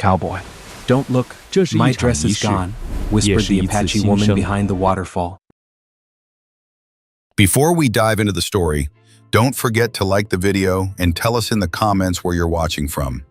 Cowboy. Don't look, my dress is gone, whispered the Apache woman behind the waterfall. Before we dive into the story, don't forget to like the video and tell us in the comments where you're watching from.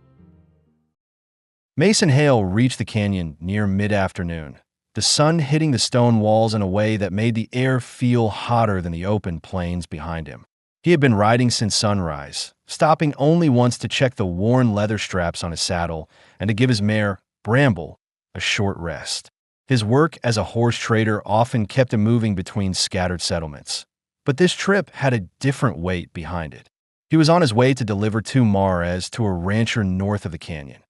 Mason Hale reached the canyon near mid-afternoon, the sun hitting the stone walls in a way that made the air feel hotter than the open plains behind him. He had been riding since sunrise, stopping only once to check the worn leather straps on his saddle and to give his mare, Bramble, a short rest. His work as a horse trader often kept him moving between scattered settlements. But this trip had a different weight behind it. He was on his way to deliver 2 mares to a rancher north of the canyon,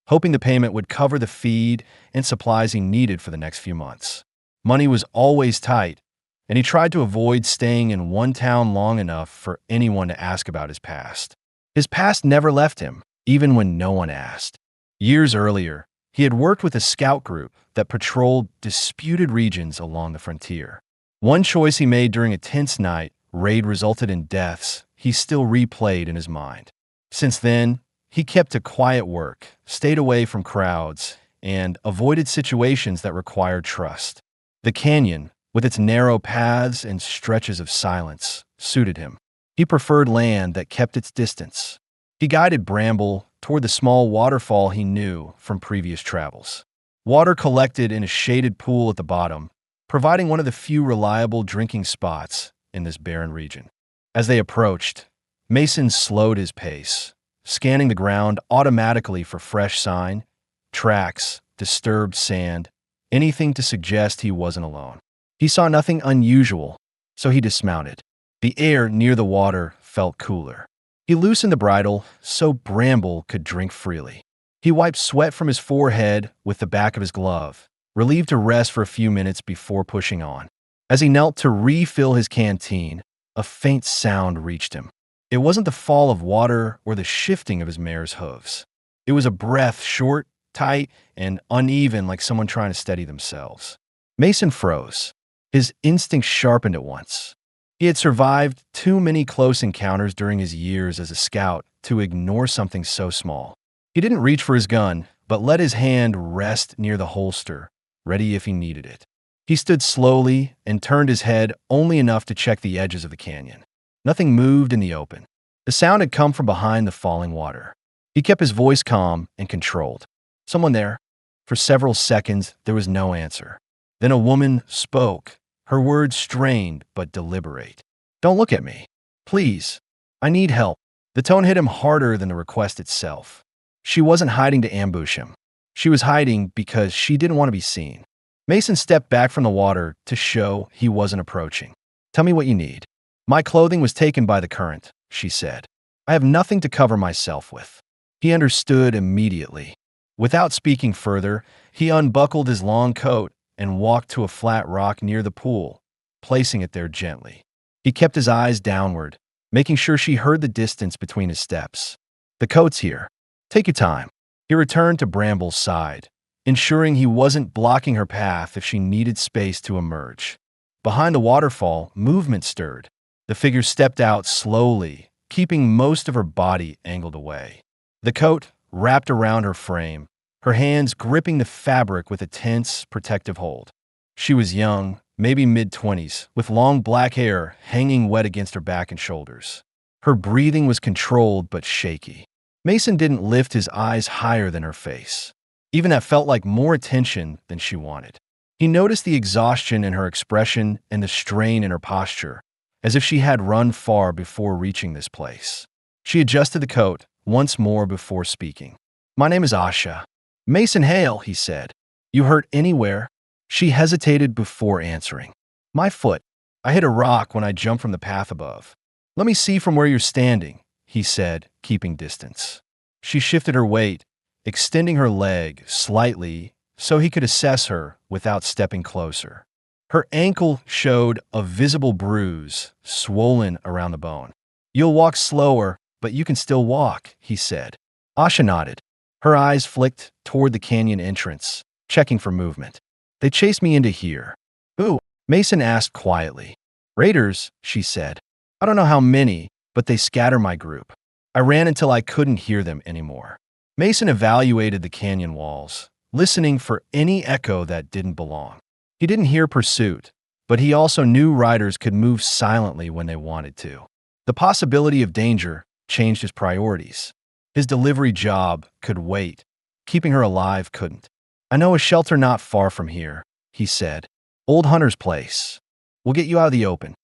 hoping the payment would cover the feed and supplies he needed for the next few months. Money was always tight, and he tried to avoid staying in one town long enough for anyone to ask about his past. His past never left him, even when no one asked. Years earlier, he had worked with a scout group that patrolled disputed regions along the frontier. One choice he made during a tense night raid resulted in deaths he still replayed in his mind. Since then, he kept to quiet work, stayed away from crowds, and avoided situations that required trust. The canyon, with its narrow paths and stretches of silence, suited him. He preferred land that kept its distance. He guided Bramble toward the small waterfall he knew from previous travels. Water collected in a shaded pool at the bottom, providing one of the few reliable drinking spots in this barren region. As they approached, Mason slowed his pace, scanning the ground automatically for fresh sign, tracks, disturbed sand, anything to suggest he wasn't alone. He saw nothing unusual, so he dismounted. The air near the water felt cooler. He loosened the bridle so Bramble could drink freely. He wiped sweat from his forehead with the back of his glove, relieved to rest for a few minutes before pushing on. As he knelt to refill his canteen, a faint sound reached him. It wasn't the fall of water or the shifting of his mare's hooves. It was a breath, short, tight, and uneven, like someone trying to steady themselves. Mason froze. His instincts sharpened at once. He had survived too many close encounters during his years as a scout to ignore something so small. He didn't reach for his gun, but let his hand rest near the holster, ready if he needed it. He stood slowly and turned his head only enough to check the edges of the canyon. Nothing moved in the open. The sound had come from behind the falling water. He kept his voice calm and controlled. "Someone there?" For several seconds, there was no answer. Then a woman spoke, her words strained but deliberate. "Don't look at me. Please. I need help." The tone hit him harder than the request itself. She wasn't hiding to ambush him. She was hiding because she didn't want to be seen. Mason stepped back from the water to show he wasn't approaching. "Tell me what you need." "My clothing was taken by the current," she said. "I have nothing to cover myself with." He understood immediately. Without speaking further, he unbuckled his long coat and walked to a flat rock near the pool, placing it there gently. He kept his eyes downward, making sure she heard the distance between his steps. "The coat's here. Take your time." He returned to Bramble's side, ensuring he wasn't blocking her path if she needed space to emerge. Behind the waterfall, movement stirred. The figure stepped out slowly, keeping most of her body angled away. The coat wrapped around her frame, her hands gripping the fabric with a tense, protective hold. She was young, maybe mid-20s, with long black hair hanging wet against her back and shoulders. Her breathing was controlled but shaky. Mason didn't lift his eyes higher than her face. Even that felt like more attention than she wanted. He noticed the exhaustion in her expression and the strain in her posture, as if she had run far before reaching this place. She adjusted the coat once more before speaking. "My name is Asha." "Mason Hale," he said. "You hurt anywhere?" She hesitated before answering. "My foot. I hit a rock when I jumped from the path above." "Let me see from where you're standing," he said, keeping distance. She shifted her weight, extending her leg slightly so he could assess her without stepping closer. Her ankle showed a visible bruise, swollen around the bone. "You'll walk slower, but you can still walk," he said. Asha nodded. Her eyes flicked toward the canyon entrance, checking for movement. "They chased me into here." "Who?" Mason asked quietly. "Raiders," she said. "I don't know how many, but they scatter my group. I ran until I couldn't hear them anymore." Mason evaluated the canyon walls, listening for any echo that didn't belong. He didn't hear pursuit, but he also knew riders could move silently when they wanted to. The possibility of danger changed his priorities. His delivery job could wait. Keeping her alive couldn't. "I know a shelter not far from here," he said. "Old Hunter's place. We'll get you out of the open."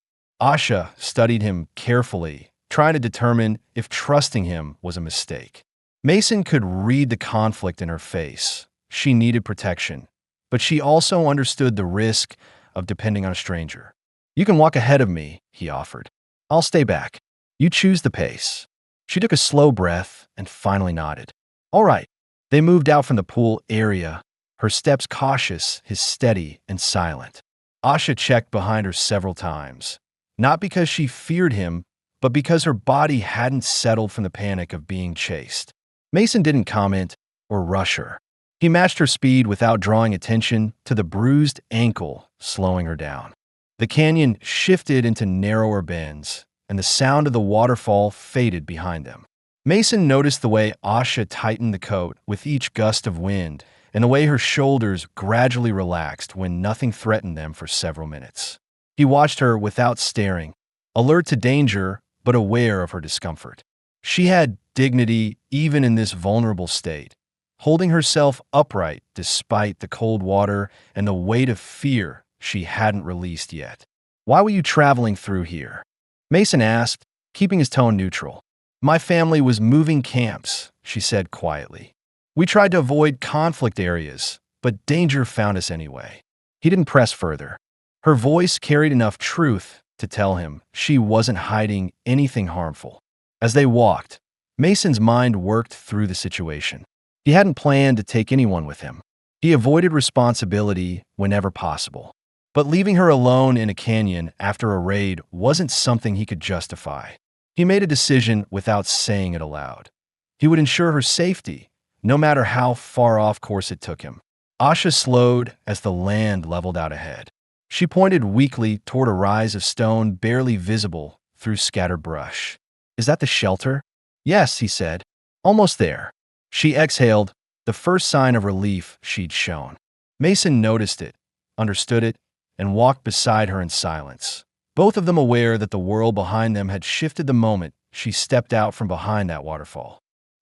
Asha studied him carefully, trying to determine if trusting him was a mistake. Mason could read the conflict in her face. She needed protection, but she also understood the risk of depending on a stranger. "You can walk ahead of me," he offered. "I'll stay back. You choose the pace." She took a slow breath and finally nodded. "All right." They moved out from the pool area, her steps cautious, his steady and silent. Asha checked behind her several times, not because she feared him, but because her body hadn't settled from the panic of being chased. Mason didn't comment or rush her. He matched her speed without drawing attention to the bruised ankle slowing her down. The canyon shifted into narrower bends, and the sound of the waterfall faded behind them. Mason noticed the way Asha tightened the coat with each gust of wind, and the way her shoulders gradually relaxed when nothing threatened them for several minutes. He watched her without staring, alert to danger but aware of her discomfort. She had dignity even in this vulnerable state, holding herself upright despite the cold water and the weight of fear she hadn't released yet. "Why were you traveling through here?" Mason asked, keeping his tone neutral. "My family was moving camps," she said quietly. "We tried to avoid conflict areas, but danger found us anyway." He didn't press further. Her voice carried enough truth to tell him she wasn't hiding anything harmful. As they walked, Mason's mind worked through the situation. He hadn't planned to take anyone with him. He avoided responsibility whenever possible. But leaving her alone in a canyon after a raid wasn't something he could justify. He made a decision without saying it aloud. He would ensure her safety, no matter how far off course it took him. Asha slowed as the land leveled out ahead. She pointed weakly toward a rise of stone barely visible through scattered brush. "Is that the shelter?" "Yes," he said. "Almost there." She exhaled, the first sign of relief she'd shown. Mason noticed it, understood it, and walked beside her in silence, both of them aware that the world behind them had shifted the moment she stepped out from behind that waterfall.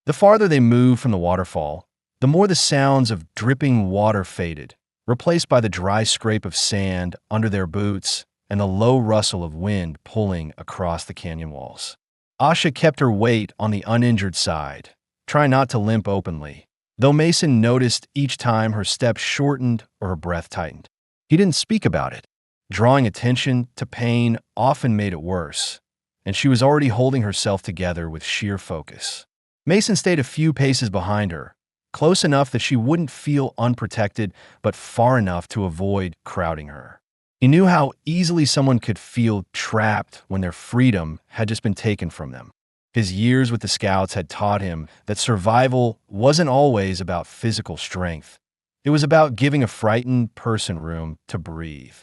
The farther they moved from the waterfall, the more the sounds of dripping water faded, replaced by the dry scrape of sand under their boots and the low rustle of wind pulling across the canyon walls. Asha kept her weight on the uninjured side, trying not to limp openly, though Mason noticed each time her steps shortened or her breath tightened. He didn't speak about it. Drawing attention to pain often made it worse, and she was already holding herself together with sheer focus. Mason stayed a few paces behind her, close enough that she wouldn't feel unprotected, but far enough to avoid crowding her. He knew how easily someone could feel trapped when their freedom had just been taken from them. His years with the Scouts had taught him that survival wasn't always about physical strength. It was about giving a frightened person room to breathe.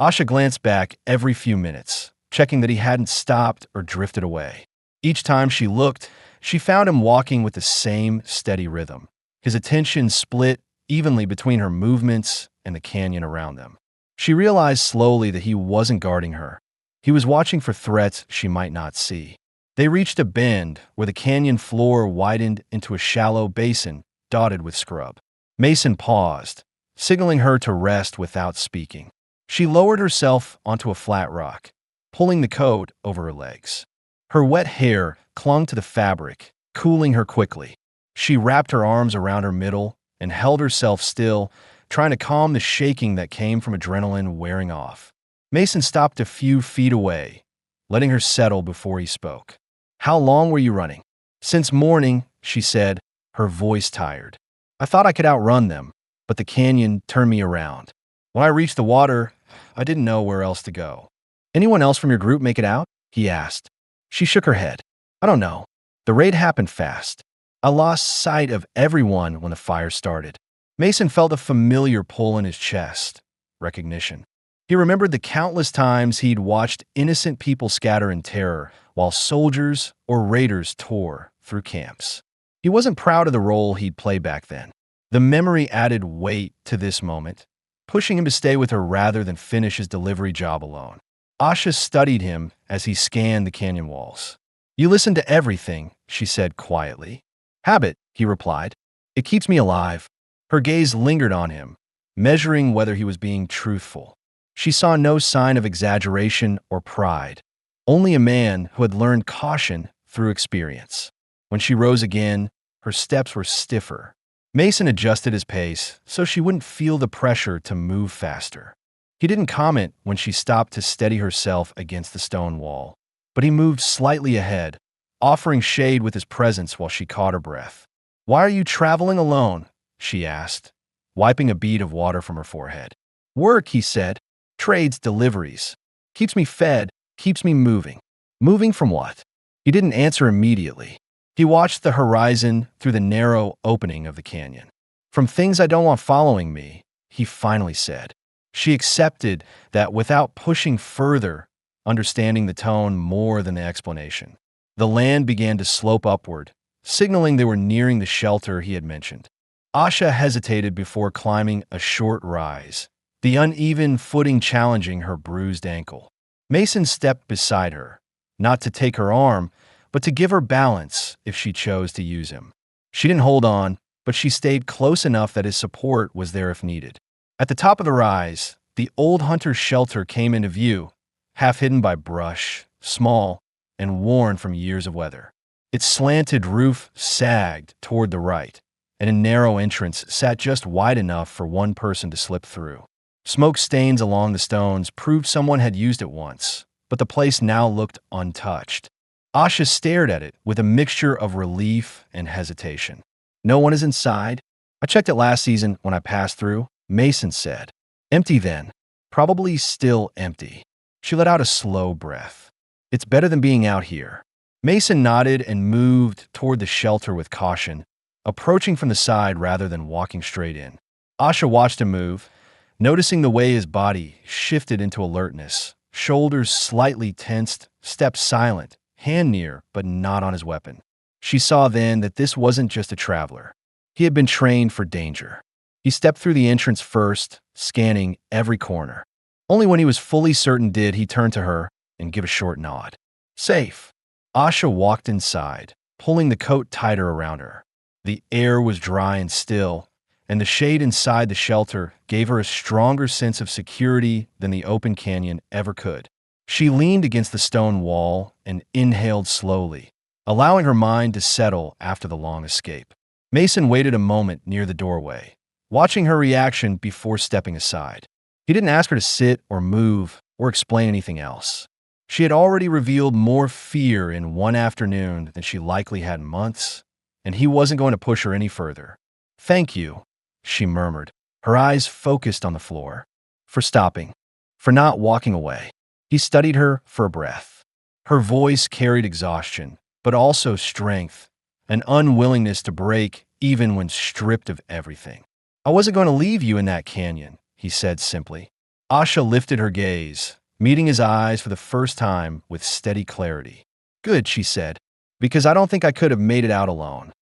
Asha glanced back every few minutes, checking that he hadn't stopped or drifted away. Each time she looked, she found him walking with the same steady rhythm. His attention split evenly between her movements and the canyon around them. She realized slowly that he wasn't guarding her. He was watching for threats she might not see. They reached a bend where the canyon floor widened into a shallow basin dotted with scrub. Mason paused, signaling her to rest without speaking. She lowered herself onto a flat rock, pulling the coat over her legs. Her wet hair clung to the fabric, cooling her quickly. She wrapped her arms around her middle and held herself still, trying to calm the shaking that came from adrenaline wearing off. Mason stopped a few feet away, letting her settle before he spoke. "How long were you running?" "Since morning," she said, her voice tired. "I thought I could outrun them, but the canyon turned me around. When I reached the water, I didn't know where else to go." "Anyone else from your group make it out?" he asked. She shook her head. "I don't know. The raid happened fast. I lost sight of everyone when the fire started." Mason felt a familiar pull in his chest. Recognition. He remembered the countless times he'd watched innocent people scatter in terror while soldiers or raiders tore through camps. He wasn't proud of the role he'd played back then. The memory added weight to this moment, pushing him to stay with her rather than finish his delivery job alone. Asha studied him as he scanned the canyon walls. "You listen to everything," she said quietly. "Habit," he replied. "It keeps me alive." Her gaze lingered on him, measuring whether he was being truthful. She saw no sign of exaggeration or pride, only a man who had learned caution through experience. When she rose again, her steps were stiffer. Mason adjusted his pace so she wouldn't feel the pressure to move faster. He didn't comment when she stopped to steady herself against the stone wall, but he moved slightly ahead, offering shade with his presence while she caught her breath. "Why are you traveling alone?" she asked, wiping a bead of water from her forehead. "Work," he said. "Trades, deliveries. Keeps me fed, keeps me moving." "Moving from what?" He didn't answer immediately. He watched the horizon through the narrow opening of the canyon. "From things I don't want following me," he finally said. She accepted that without pushing further, understanding the tone more than the explanation. The land began to slope upward, signaling they were nearing the shelter he had mentioned. Asha hesitated before climbing a short rise, the uneven footing challenging her bruised ankle. Mason stepped beside her, not to take her arm, but to give her balance if she chose to use him. She didn't hold on, but she stayed close enough that his support was there if needed. At the top of the rise, the old hunter's shelter came into view, half hidden by brush, small, and worn from years of weather. Its slanted roof sagged toward the right, and a narrow entrance sat just wide enough for one person to slip through. Smoke stains along the stones proved someone had used it once, but the place now looked untouched. Asha stared at it with a mixture of relief and hesitation. "No one is inside?" "I checked it last season when I passed through," Mason said. "Empty then." "Probably still empty." She let out a slow breath. "It's better than being out here." Mason nodded and moved toward the shelter with caution, approaching from the side rather than walking straight in. Asha watched him move, noticing the way his body shifted into alertness, shoulders slightly tensed, steps silent, hand near but not on his weapon. She saw then that this wasn't just a traveler. He had been trained for danger. He stepped through the entrance first, scanning every corner. Only when he was fully certain did he turn to her and give a short nod. "Safe." Asha walked inside, pulling the coat tighter around her. The air was dry and still, and the shade inside the shelter gave her a stronger sense of security than the open canyon ever could. She leaned against the stone wall and inhaled slowly, allowing her mind to settle after the long escape. Mason waited a moment near the doorway, watching her reaction before stepping aside. He didn't ask her to sit or move or explain anything else. She had already revealed more fear in one afternoon than she likely had in months, and he wasn't going to push her any further. "Thank you," she murmured, her eyes focused on the floor. "For stopping. For not walking away." He studied her for a breath. Her voice carried exhaustion, but also strength, an unwillingness to break even when stripped of everything. "I wasn't going to leave you in that canyon," he said simply. Asha lifted her gaze, meeting his eyes for the first time with steady clarity. "Good," she said, "because I don't think I could have made it out alone."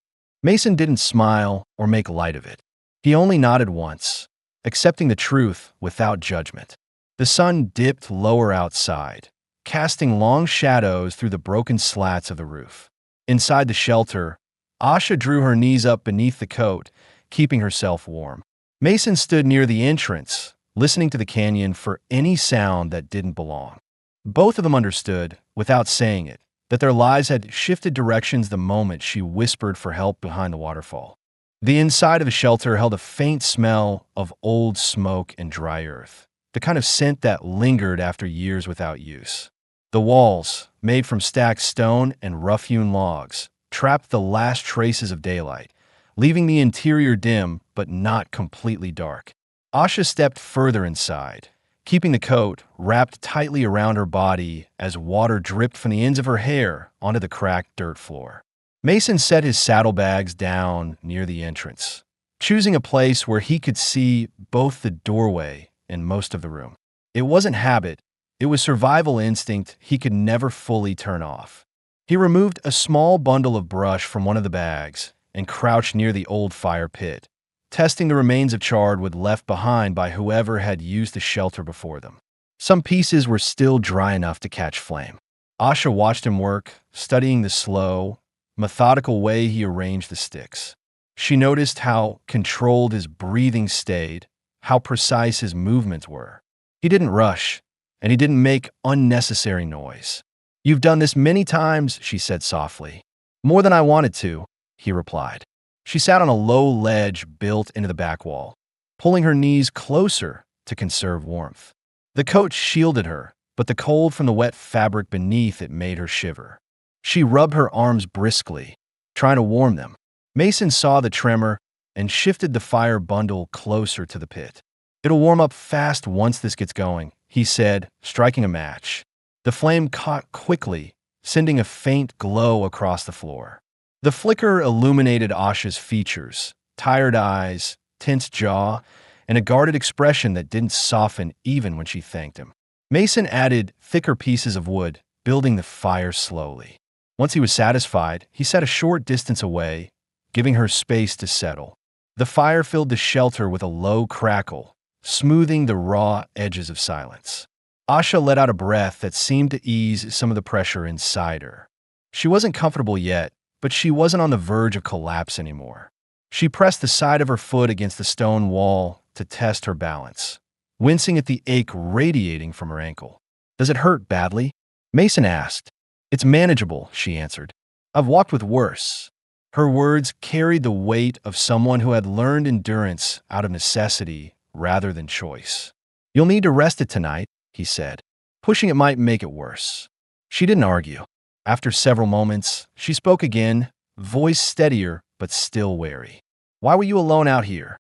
Mason didn't smile or make light of it. He only nodded once, accepting the truth without judgment. The sun dipped lower outside, casting long shadows through the broken slats of the roof. Inside the shelter, Asha drew her knees up beneath the coat, keeping herself warm. Mason stood near the entrance, listening to the canyon for any sound that didn't belong. Both of them understood, without saying it, that their lives had shifted directions the moment she whispered for help behind the waterfall. The inside of the shelter held a faint smell of old smoke and dry earth, the kind of scent that lingered after years without use. The walls, made from stacked stone and rough-hewn logs, trapped the last traces of daylight, leaving the interior dim but not completely dark. Asha stepped further inside, keeping the coat wrapped tightly around her body as water dripped from the ends of her hair onto the cracked dirt floor. Mason set his saddlebags down near the entrance, choosing a place where he could see both the doorway and most of the room. It wasn't habit, it was survival instinct he could never fully turn off. He removed a small bundle of brush from one of the bags and crouched near the old fire pit, testing the remains of charred wood left behind by whoever had used the shelter before them. Some pieces were still dry enough to catch flame. Asha watched him work, studying the slow, methodical way he arranged the sticks. She noticed how controlled his breathing stayed, how precise his movements were. He didn't rush, and he didn't make unnecessary noise. "You've done this many times," she said softly. "More than I wanted to," he replied. She sat on a low ledge built into the back wall, pulling her knees closer to conserve warmth. The coat shielded her, but the cold from the wet fabric beneath it made her shiver. She rubbed her arms briskly, trying to warm them. Mason saw the tremor and shifted the fire bundle closer to the pit. "It'll warm up fast once this gets going," he said, striking a match. The flame caught quickly, sending a faint glow across the floor. The flicker illuminated Asha's features, tired eyes, tense jaw, and a guarded expression that didn't soften even when she thanked him. Mason added thicker pieces of wood, building the fire slowly. Once he was satisfied, he sat a short distance away, giving her space to settle. The fire filled the shelter with a low crackle, smoothing the raw edges of silence. Asha let out a breath that seemed to ease some of the pressure inside her. She wasn't comfortable yet, but she wasn't on the verge of collapse anymore. She pressed the side of her foot against the stone wall to test her balance, wincing at the ache radiating from her ankle. "Does it hurt badly?" Mason asked. "It's manageable," she answered. "I've walked with worse." Her words carried the weight of someone who had learned endurance out of necessity rather than choice. "You'll need to rest it tonight," he said. "Pushing it might make it worse." She didn't argue. After several moments, she spoke again, voice steadier but still wary. "Why were you alone out here?"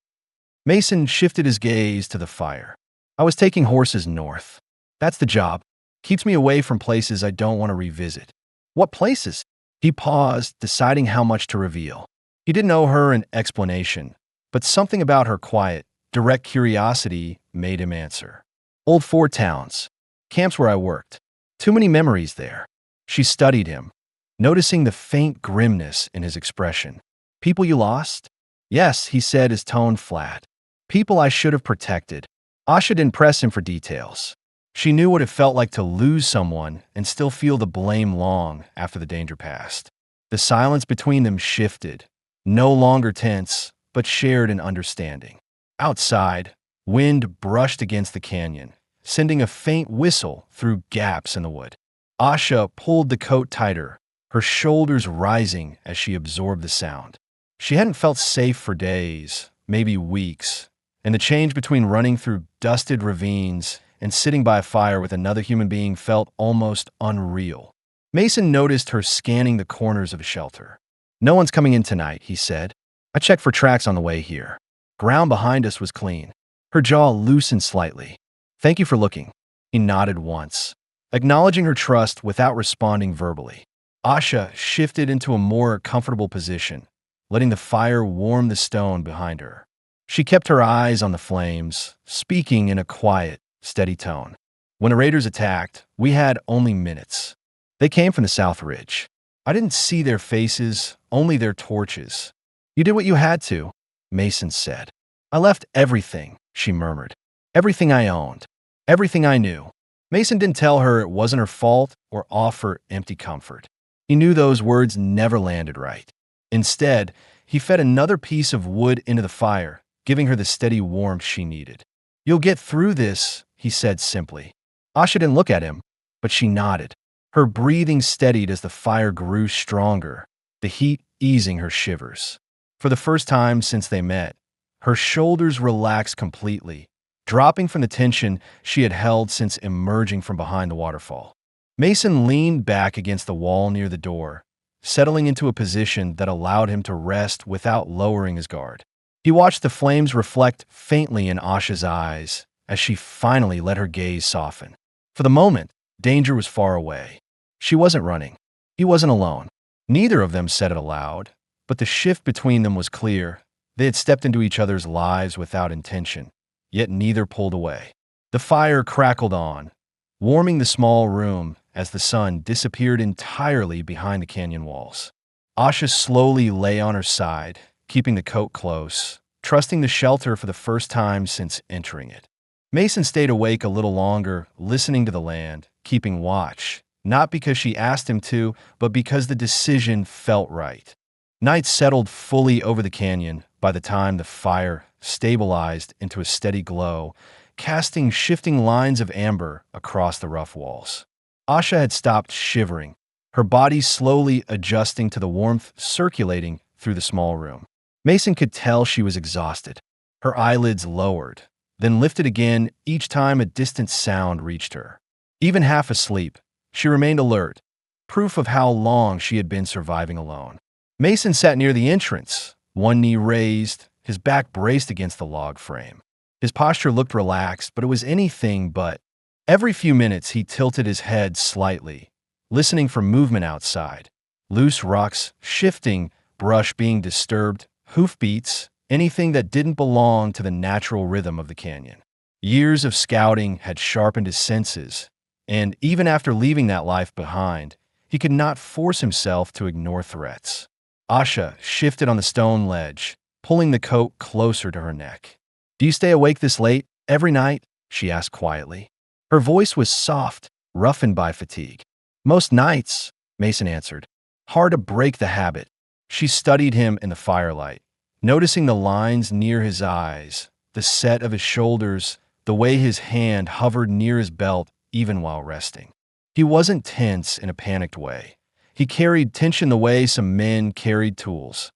Mason shifted his gaze to the fire. "I was taking horses north. That's the job. Keeps me away from places I don't want to revisit." "What places?" He paused, deciding how much to reveal. He didn't owe her an explanation, but something about her quiet, direct curiosity made him answer. "Old fort towns. Camps where I worked. Too many memories there." She studied him, noticing the faint grimness in his expression. "People you lost?" "Yes," he said, his tone flat. "People I should have protected." Asha didn't press him for details. She knew what it felt like to lose someone and still feel the blame long after the danger passed. The silence between them shifted, no longer tense, but shared in understanding. Outside, wind brushed against the canyon, sending a faint whistle through gaps in the wood. Asha pulled the coat tighter, her shoulders rising as she absorbed the sound. She hadn't felt safe for days, maybe weeks, and the change between running through dusted ravines and sitting by a fire with another human being felt almost unreal. Mason noticed her scanning the corners of the shelter. "No one's coming in tonight," he said. "I checked for tracks on the way here. Ground behind us was clean." Her jaw loosened slightly. "Thank you for looking." He nodded once, acknowledging her trust without responding verbally. Asha shifted into a more comfortable position, letting the fire warm the stone behind her. She kept her eyes on the flames, speaking in a quiet, steady tone. "When the raiders attacked, we had only minutes. They came from the South Ridge. I didn't see their faces, only their torches." "You did what you had to," Mason said. "I left everything," she murmured. "Everything I owned. Everything I knew." Mason didn't tell her it wasn't her fault or offer empty comfort. He knew those words never landed right. Instead, he fed another piece of wood into the fire, giving her the steady warmth she needed. "You'll get through this," he said simply. Asha didn't look at him, but she nodded. Her breathing steadied as the fire grew stronger, the heat easing her shivers. For the first time since they met, her shoulders relaxed completely, dropping from the tension she had held since emerging from behind the waterfall. Mason leaned back against the wall near the door, settling into a position that allowed him to rest without lowering his guard. He watched the flames reflect faintly in Asha's eyes as she finally let her gaze soften. For the moment, danger was far away. She wasn't running. He wasn't alone. Neither of them said it aloud, but the shift between them was clear. They had stepped into each other's lives without intention, yet neither pulled away. The fire crackled on, warming the small room as the sun disappeared entirely behind the canyon walls. Asha slowly lay on her side, keeping the coat close, trusting the shelter for the first time since entering it. Mason stayed awake a little longer, listening to the land, keeping watch, not because she asked him to, but because the decision felt right. Night settled fully over the canyon by the time the fire stabilized into a steady glow, casting shifting lines of amber across the rough walls. Asha had stopped shivering, her body slowly adjusting to the warmth circulating through the small room. Mason could tell she was exhausted. Her eyelids lowered, then lifted again each time a distant sound reached her. Even half asleep, she remained alert, proof of how long she had been surviving alone. Mason sat near the entrance, one knee raised, his back braced against the log frame. His posture looked relaxed, but it was anything but. Every few minutes he tilted his head slightly, listening for movement outside. Loose rocks shifting, brush being disturbed, hoofbeats, anything that didn't belong to the natural rhythm of the canyon. Years of scouting had sharpened his senses, and even after leaving that life behind, he could not force himself to ignore threats. Asha shifted on the stone ledge, pulling the coat closer to her neck. "Do you stay awake this late, every night?" she asked quietly. Her voice was soft, roughened by fatigue. "Most nights," Mason answered. Hard to break the habit. She studied him in the firelight, noticing the lines near his eyes, the set of his shoulders, the way his hand hovered near his belt even while resting. He wasn't tense in a panicked way. He carried tension the way some men carried tools.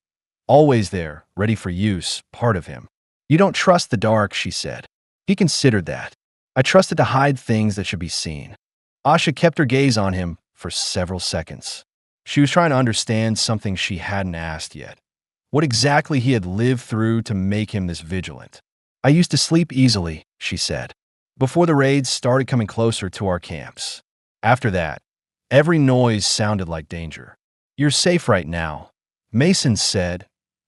Always there, ready for use, part of him. "You don't trust the dark," she said. He considered that. "I trusted to hide things that should be seen." Asha kept her gaze on him for several seconds. She was trying to understand something she hadn't asked yet. What exactly he had lived through to make him this vigilant. "I used to sleep easily," she said, "before the raids started coming closer to our camps. After that, every noise sounded like danger." "You're safe right now," Mason said,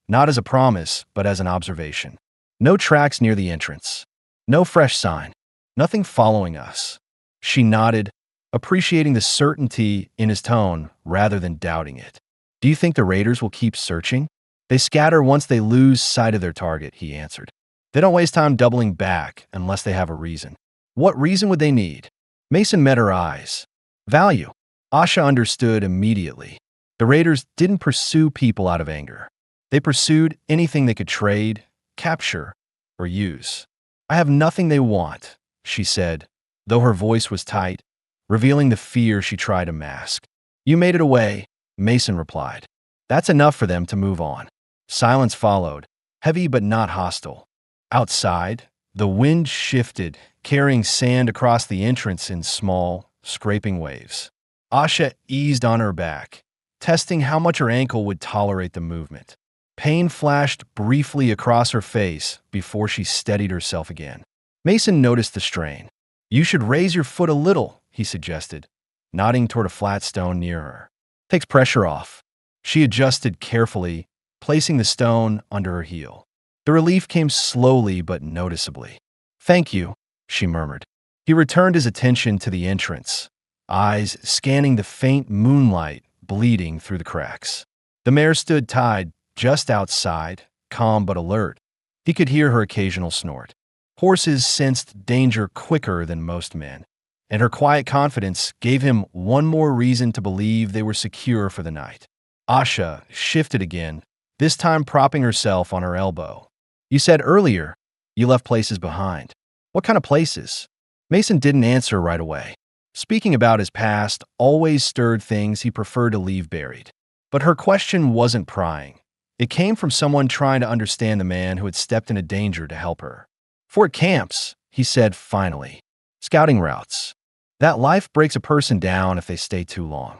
not as a promise, but as an observation. "No tracks near the entrance. No fresh sign. Nothing following us." She nodded, appreciating the certainty in his tone rather than doubting it. "Do you think the raiders will keep searching?" "They scatter once they lose sight of their target," he answered. "They don't waste time doubling back unless they have a reason." "What reason would they need?" Mason met her eyes. "Value." Asha understood immediately. The raiders didn't pursue people out of anger. They pursued anything they could trade, capture, or use. "I have nothing they want," she said, though her voice was tight, revealing the fear she tried to mask. "You made it away," Mason replied. "That's enough for them to move on." Silence followed, heavy but not hostile. Outside, the wind shifted, carrying sand across the entrance in small, scraping waves. Asha eased on her back, testing how much her ankle would tolerate the movement. Pain flashed briefly across her face before she steadied herself again. Mason noticed the strain. "You should raise your foot a little," he suggested, nodding toward a flat stone near her. "Takes pressure off." She adjusted carefully, placing the stone under her heel. The relief came slowly but noticeably. "Thank you," she murmured. He returned his attention to the entrance, eyes scanning the faint moonlight bleeding through the cracks. The mare stood tied just outside, calm but alert. He could hear her occasional snort. Horses sensed danger quicker than most men, and her quiet confidence gave him one more reason to believe they were secure for the night. Asha shifted again, this time propping herself on her elbow. "You said earlier you left places behind. What kind of places?" Mason didn't answer right away. Speaking about his past always stirred things he preferred to leave buried. But her question wasn't prying. It came from someone trying to understand the man who had stepped into danger to help her. "Fort camps," he said finally. "Scouting routes. That life breaks a person down if they stay too long."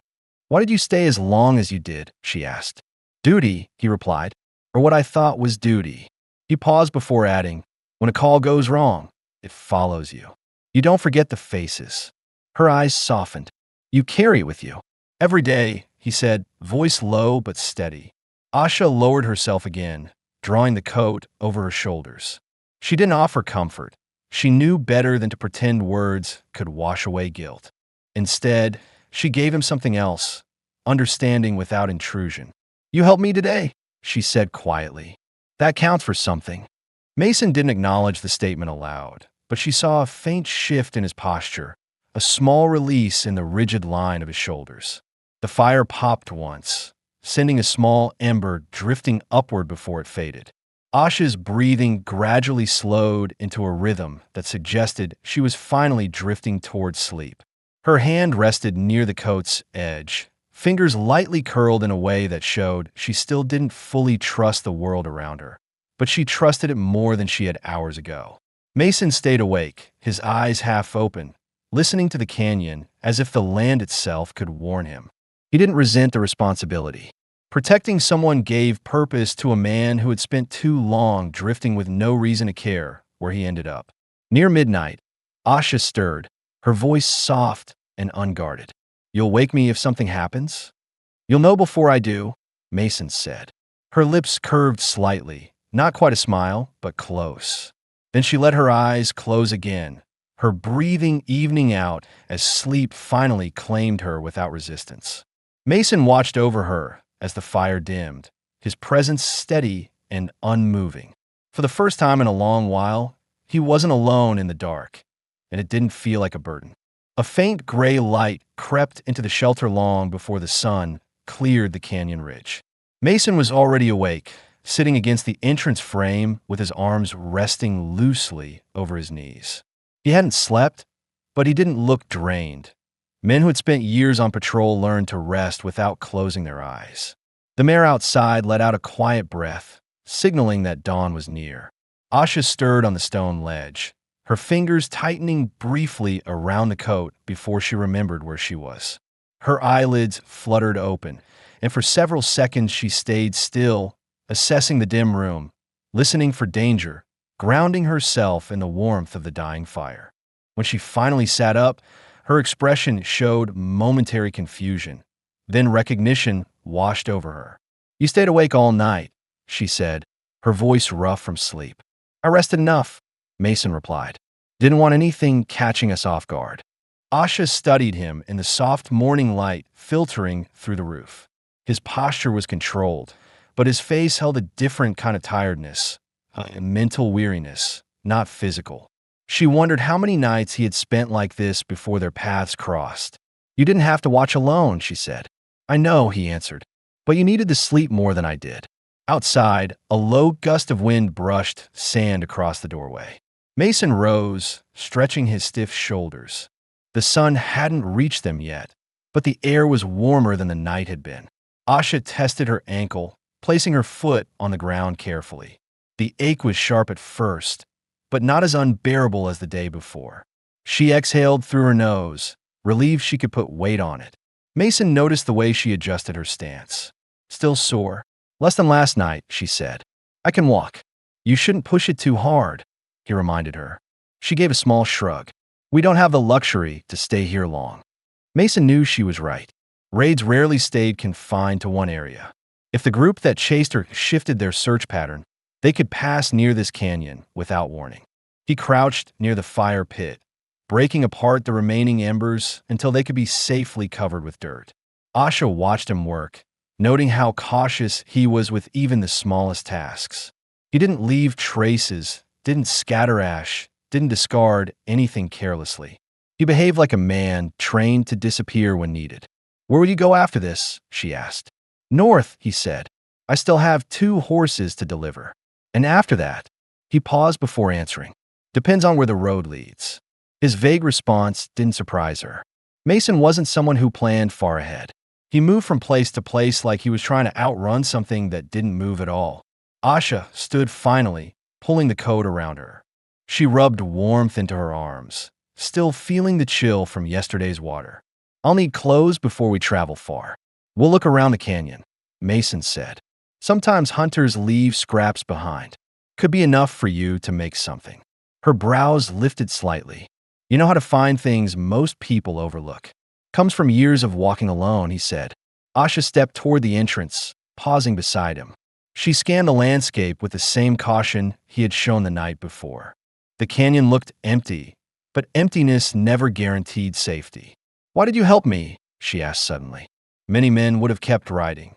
"Why did you stay as long as you did?" she asked. "Duty," he replied, "or what I thought was duty." He paused before adding, "When a call goes wrong, it follows you. You don't forget the faces." Her eyes softened. "You carry it with you." "Every day," he said, voice low but steady. Asha lowered herself again, drawing the coat over her shoulders. She didn't offer comfort. She knew better than to pretend words could wash away guilt. Instead, she gave him something else, understanding without intrusion. "You helped me today," she said quietly. "That counts for something." Mason didn't acknowledge the statement aloud, but she saw a faint shift in his posture, a small release in the rigid line of his shoulders. The fire popped once, sending a small ember drifting upward before it faded. Asha's breathing gradually slowed into a rhythm that suggested she was finally drifting towards sleep. Her hand rested near the coat's edge, fingers lightly curled in a way that showed she still didn't fully trust the world around her, but she trusted it more than she had hours ago. Mason stayed awake, his eyes half open, listening to the canyon as if the land itself could warn him. He didn't resent the responsibility. Protecting someone gave purpose to a man who had spent too long drifting with no reason to care where he ended up. Near midnight, Asha stirred, her voice soft and unguarded. "You'll wake me if something happens?" "You'll know before I do," Mason said. Her lips curved slightly, not quite a smile, but close. Then she let her eyes close again, her breathing evening out as sleep finally claimed her without resistance. Mason watched over her as the fire dimmed, his presence steady and unmoving. For the first time in a long while, he wasn't alone in the dark, and it didn't feel like a burden. A faint gray light crept into the shelter long before the sun cleared the canyon ridge. Mason was already awake, sitting against the entrance frame with his arms resting loosely over his knees. He hadn't slept, but he didn't look drained. Men who had spent years on patrol learned to rest without closing their eyes. The mare outside let out a quiet breath, signaling that dawn was near. Asha stirred on the stone ledge, her fingers tightening briefly around the coat before she remembered where she was. Her eyelids fluttered open, and for several seconds she stayed still, assessing the dim room, listening for danger, grounding herself in the warmth of the dying fire. When she finally sat up, her expression showed momentary confusion. Then recognition washed over her. "You stayed awake all night," she said, her voice rough from sleep. "I rested enough," Mason replied. "Didn't want anything catching us off guard." Asha studied him in the soft morning light filtering through the roof. His posture was controlled, but his face held a different kind of tiredness, a mental weariness, not physical. She wondered how many nights he had spent like this before their paths crossed. "You didn't have to watch alone," she said. "I know," he answered, "but you needed to sleep more than I did." Outside, a low gust of wind brushed sand across the doorway. Mason rose, stretching his stiff shoulders. The sun hadn't reached them yet, but the air was warmer than the night had been. Asha tested her ankle, placing her foot on the ground carefully. The ache was sharp at first, but not as unbearable as the day before. She exhaled through her nose, relieved she could put weight on it. Mason noticed the way she adjusted her stance. "Still sore? Less than last night," she said. "I can walk." "You shouldn't push it too hard," he reminded her. She gave a small shrug. "We don't have the luxury to stay here long." Mason knew she was right. Raids rarely stayed confined to one area. If the group that chased her shifted their search pattern, they could pass near this canyon without warning. He crouched near the fire pit, breaking apart the remaining embers until they could be safely covered with dirt. Asha watched him work, noting how cautious he was with even the smallest tasks. He didn't leave traces, didn't scatter ash, didn't discard anything carelessly. He behaved like a man trained to disappear when needed. "Where will you go after this?" she asked. "North," he said. "I still have 2 horses to deliver." "And after that?" He paused before answering. "Depends on where the road leads." His vague response didn't surprise her. Mason wasn't someone who planned far ahead. He moved from place to place like he was trying to outrun something that didn't move at all. Asha stood finally, pulling the coat around her. She rubbed warmth into her arms, still feeling the chill from yesterday's water. "I'll need clothes before we travel far. We'll look around the canyon," Mason said. "Sometimes hunters leave scraps behind. Could be enough for you to make something." Her brows lifted slightly. "You know how to find things most people overlook." "Comes from years of walking alone," he said. Asha stepped toward the entrance, pausing beside him. She scanned the landscape with the same caution he had shown the night before. The canyon looked empty, but emptiness never guaranteed safety. "Why did you help me?" she asked suddenly. Many men would have kept riding.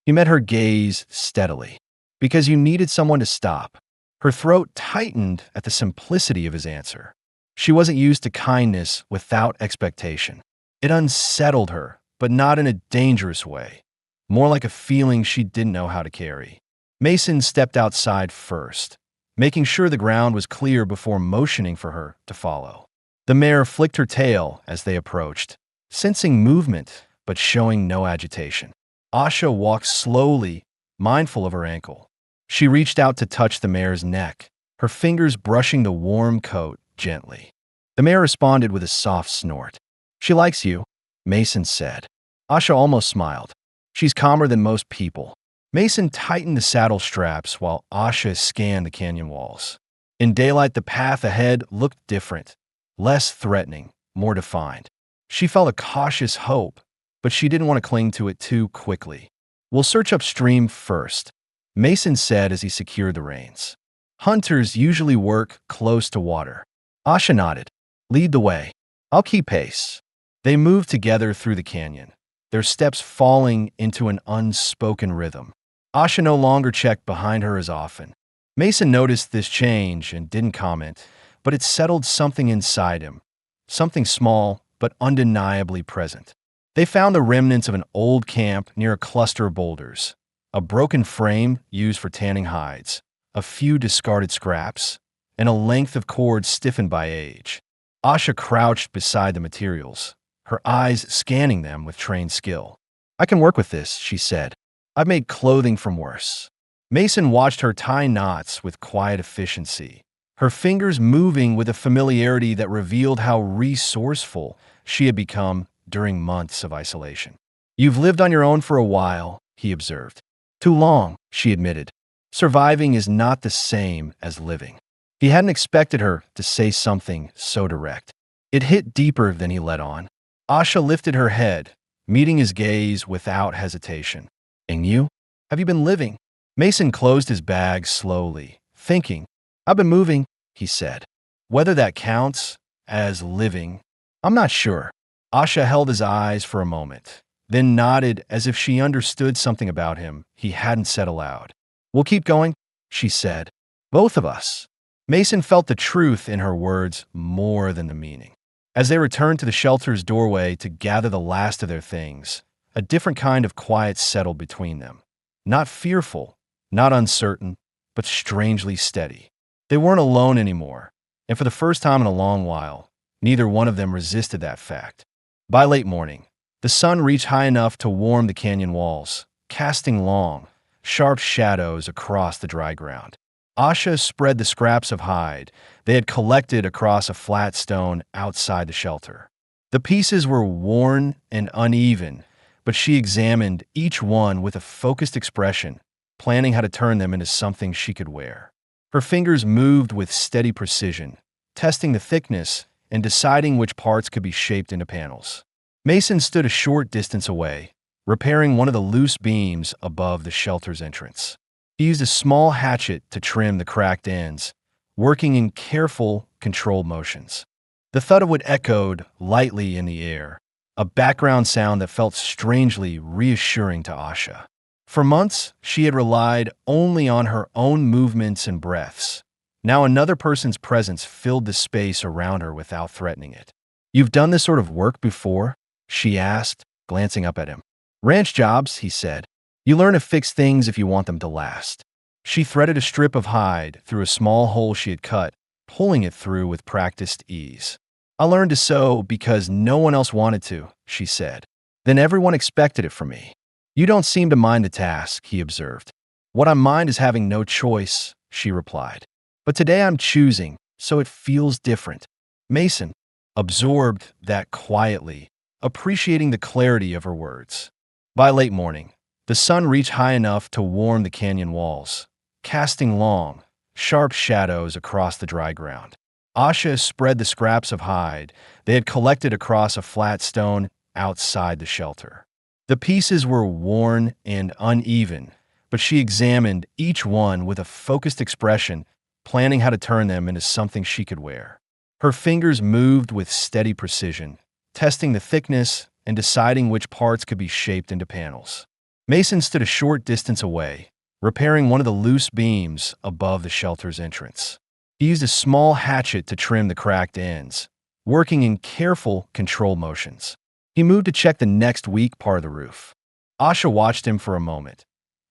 He met her gaze steadily. Because you needed someone to stop. Her throat tightened at the simplicity of his answer. She wasn't used to kindness without expectation. It unsettled her, but not in a dangerous way. More like a feeling she didn't know how to carry. Mason stepped outside first, making sure the ground was clear before motioning for her to follow. The mare flicked her tail as they approached, sensing movement but showing no agitation. Asha walked slowly, mindful of her ankle. She reached out to touch the mare's neck, her fingers brushing the warm coat gently. The mare responded with a soft snort. "She likes you," Mason said. Asha almost smiled. "She's calmer than most people." Mason tightened the saddle straps while Asha scanned the canyon walls. In daylight, the path ahead looked different, less threatening, more defined. She felt a cautious hope, but she didn't want to cling to it too quickly. "We'll search upstream first," Mason said as he secured the reins. Hunters usually work close to water. Asha nodded. "Lead the way. I'll keep pace." They moved together through the canyon, their steps falling into an unspoken rhythm. Asha no longer checked behind her as often. Mason noticed this change and didn't comment, but it settled something inside him, something small but undeniably present. They found the remnants of an old camp near a cluster of boulders, a broken frame used for tanning hides, a few discarded scraps, and a length of cord stiffened by age. Asha crouched beside the materials, her eyes scanning them with trained skill. "I can work with this," she said. "I've made clothing from worse." Mason watched her tie knots with quiet efficiency, her fingers moving with a familiarity that revealed how resourceful she had become during months of isolation. "You've lived on your own for a while," he observed. "Too long," she admitted. "Surviving is not the same as living." He hadn't expected her to say something so direct. It hit deeper than he let on. Asha lifted her head, meeting his gaze without hesitation. "And you? Have you been living?" Mason closed his bag slowly, thinking. "I've been moving," he said. "Whether that counts as living, I'm not sure." Asha held his eyes for a moment, then nodded as if she understood something about him he hadn't said aloud. "We'll keep going," she said. "Both of us." Mason felt the truth in her words more than the meaning. As they returned to the shelter's doorway to gather the last of their things, a different kind of quiet settled between them. Not fearful, not uncertain, but strangely steady. They weren't alone anymore, and for the first time in a long while, neither one of them resisted that fact. By late morning, the sun reached high enough to warm the canyon walls, casting long, sharp shadows across the dry ground. Asha spread the scraps of hide they had collected across a flat stone outside the shelter. The pieces were worn and uneven, but she examined each one with a focused expression, planning how to turn them into something she could wear. Her fingers moved with steady precision, testing the thickness and deciding which parts could be shaped into panels. Mason stood a short distance away, repairing one of the loose beams above the shelter's entrance. He used a small hatchet to trim the cracked ends, working in careful, controlled motions. The thud of wood echoed lightly in the air, a background sound that felt strangely reassuring to Asha. For months, she had relied only on her own movements and breaths. Now another person's presence filled the space around her without threatening it. "You've done this sort of work before?" she asked, glancing up at him. "Ranch jobs," he said. "You learn to fix things if you want them to last." She threaded a strip of hide through a small hole she had cut, pulling it through with practiced ease. "I learned to sew because no one else wanted to," she said. "Then everyone expected it from me." "You don't seem to mind the task," he observed. "What I mind is having no choice," she replied. "But today I'm choosing, so it feels different." Mason absorbed that quietly, appreciating the clarity of her words. By late morning, the sun reached high enough to warm the canyon walls, casting long, sharp shadows across the dry ground. Asha spread the scraps of hide they had collected across a flat stone outside the shelter. The pieces were worn and uneven, but she examined each one with a focused expression, planning how to turn them into something she could wear. Her fingers moved with steady precision, testing the thickness and deciding which parts could be shaped into panels. Mason stood a short distance away, repairing one of the loose beams above the shelter's entrance. He used a small hatchet to trim the cracked ends, working in careful, controlled motions. He moved to check the next weak part of the roof. Asha watched him for a moment,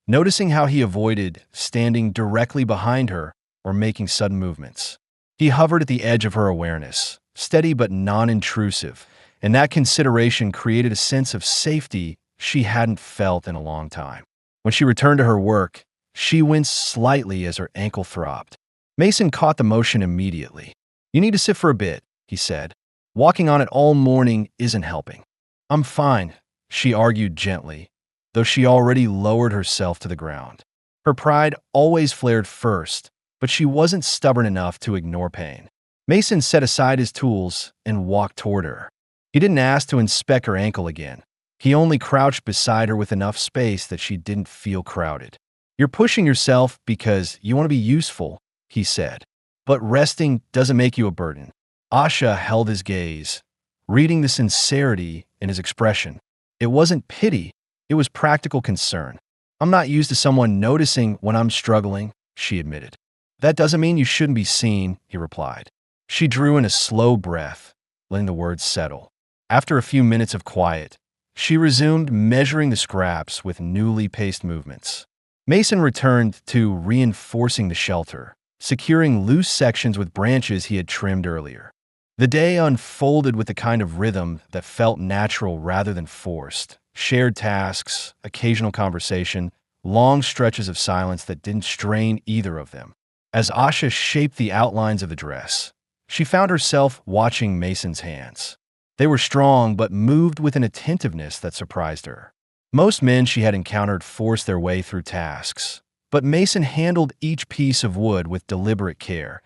noticing how he avoided standing directly behind her or making sudden movements. He hovered at the edge of her awareness, steady but non-intrusive, and that consideration created a sense of safety she hadn't felt in a long time. When she returned to her work, she winced slightly as her ankle throbbed. Mason caught the motion immediately. "You need to sit for a bit," he said. "Walking on it all morning isn't helping." "I'm fine," she argued gently, though she already lowered herself to the ground. Her pride always flared first, but she wasn't stubborn enough to ignore pain. Mason set aside his tools and walked toward her. He didn't ask to inspect her ankle again. He only crouched beside her with enough space that she didn't feel crowded. "You're pushing yourself because you want to be useful," he said. "But resting doesn't make you a burden." Asha held his gaze, reading the sincerity in his expression. It wasn't pity, it was practical concern. "I'm not used to someone noticing when I'm struggling," she admitted. "That doesn't mean you shouldn't be seen," he replied. She drew in a slow breath, letting the words settle. After a few minutes of quiet, she resumed measuring the scraps with newly paced movements. Mason returned to reinforcing the shelter, securing loose sections with branches he had trimmed earlier. The day unfolded with the kind of rhythm that felt natural rather than forced. Shared tasks, occasional conversation, long stretches of silence that didn't strain either of them. As Asha shaped the outlines of the dress, she found herself watching Mason's hands. They were strong but moved with an attentiveness that surprised her. Most men she had encountered forced their way through tasks, but Mason handled each piece of wood with deliberate care,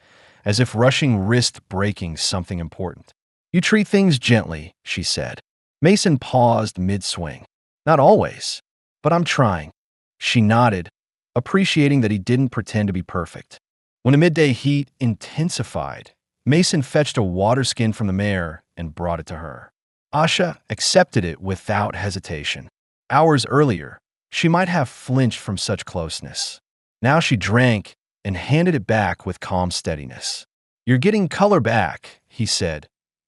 as if rushing risked breaking something important. "You treat things gently," she said. Mason paused mid-swing. "Not always, but I'm trying." She nodded, appreciating that he didn't pretend to be perfect. When the midday heat intensified, Mason fetched a water skin from the mare and brought it to her. Asha accepted it without hesitation. Hours earlier, she might have flinched from such closeness. Now she drank and handed it back with calm steadiness. "You're getting color back," he said,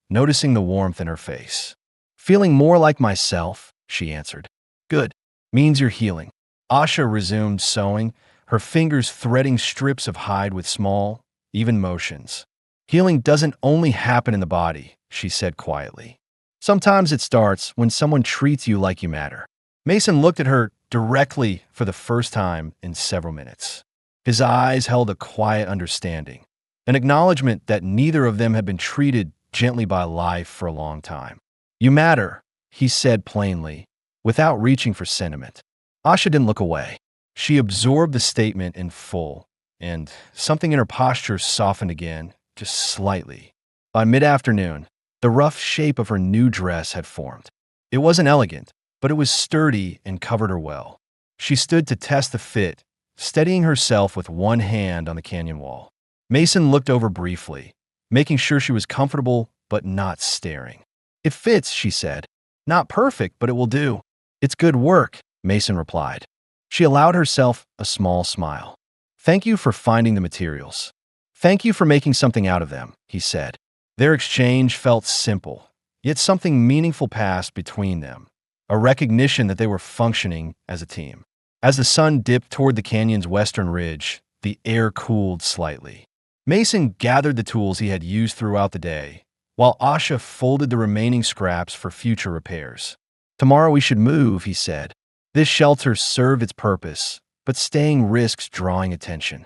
noticing the warmth in her face. "Feeling more like myself," she answered. "Good. Means you're healing." Asha resumed sewing, her fingers threading strips of hide with small, even motions. "Healing doesn't only happen in the body," she said quietly. "Sometimes it starts when someone treats you like you matter." Mason looked at her directly for the first time in several minutes. His eyes held a quiet understanding, an acknowledgement that neither of them had been treated gently by life for a long time. "You matter," he said plainly, without reaching for sentiment. Asha didn't look away. She absorbed the statement in full, and something in her posture softened again, just slightly. By mid-afternoon, the rough shape of her new dress had formed. It wasn't elegant, but it was sturdy and covered her well. She stood to test the fit, steadying herself with one hand on the canyon wall. Mason looked over briefly, making sure she was comfortable but not staring. "It fits," she said. "Not perfect, but it will do." "It's good work," Mason replied. She allowed herself a small smile. "Thank you for finding the materials. Thank you for making something out of them," he said. Their exchange felt simple, yet something meaningful passed between them, a recognition that they were functioning as a team. As the sun dipped toward the canyon's western ridge, the air cooled slightly. Mason gathered the tools he had used throughout the day, while Asha folded the remaining scraps for future repairs. "Tomorrow we should move," he said. This shelter served its purpose, but staying risks drawing attention.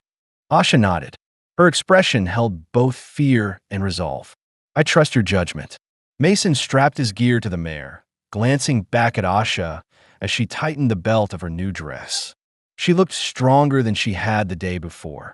Asha nodded. Her expression held both fear and resolve. "I trust your judgment." Mason strapped his gear to the mare, glancing back at Asha as she tightened the belt of her new dress. She looked stronger than she had the day before,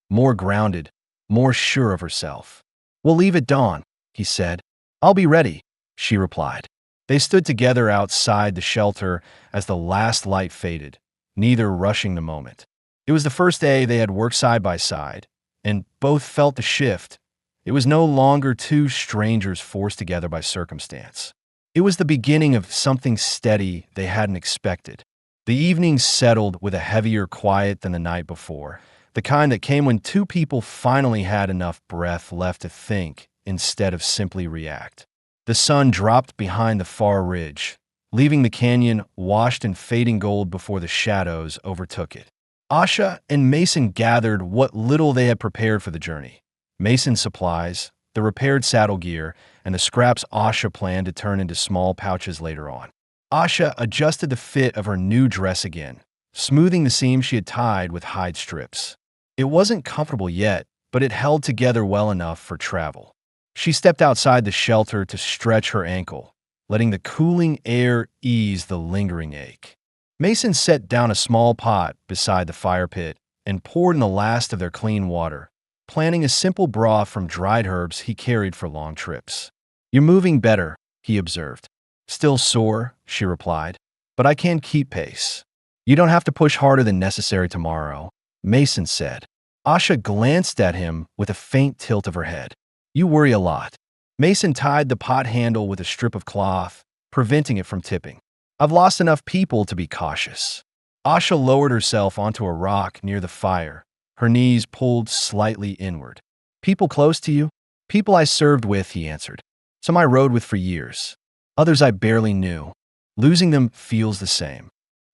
more grounded, more sure of herself. "We'll leave at dawn," he said. "I'll be ready," she replied. They stood together outside the shelter as the last light faded, neither rushing the moment. It was the first day they had worked side by side, and both felt the shift. It was no longer two strangers forced together by circumstance. It was the beginning of something steady they hadn't expected. The evening settled with a heavier quiet than the night before, the kind that came when two people finally had enough breath left to think instead of simply react. The sun dropped behind the far ridge, leaving the canyon washed in fading gold before the shadows overtook it. Asha and Mason gathered what little they had prepared for the journey. Mason's supplies, the repaired saddle gear, and the scraps Asha planned to turn into small pouches later on. Asha adjusted the fit of her new dress again, smoothing the seams she had tied with hide strips. It wasn't comfortable yet, but it held together well enough for travel. She stepped outside the shelter to stretch her ankle, letting the cooling air ease the lingering ache. Mason set down a small pot beside the fire pit and poured in the last of their clean water, planning a simple broth from dried herbs he carried for long trips. "You're moving better," he observed. "Still sore," she replied, "but I can keep pace." "You don't have to push harder than necessary tomorrow," Mason said. Asha glanced at him with a faint tilt of her head. "You worry a lot." Mason tied the pot handle with a strip of cloth, preventing it from tipping. "I've lost enough people to be cautious." Asha lowered herself onto a rock near the fire, her knees pulled slightly inward. "People close to you?" "People I served with," he answered. "Some I rode with for years. Others I barely knew. Losing them feels the same."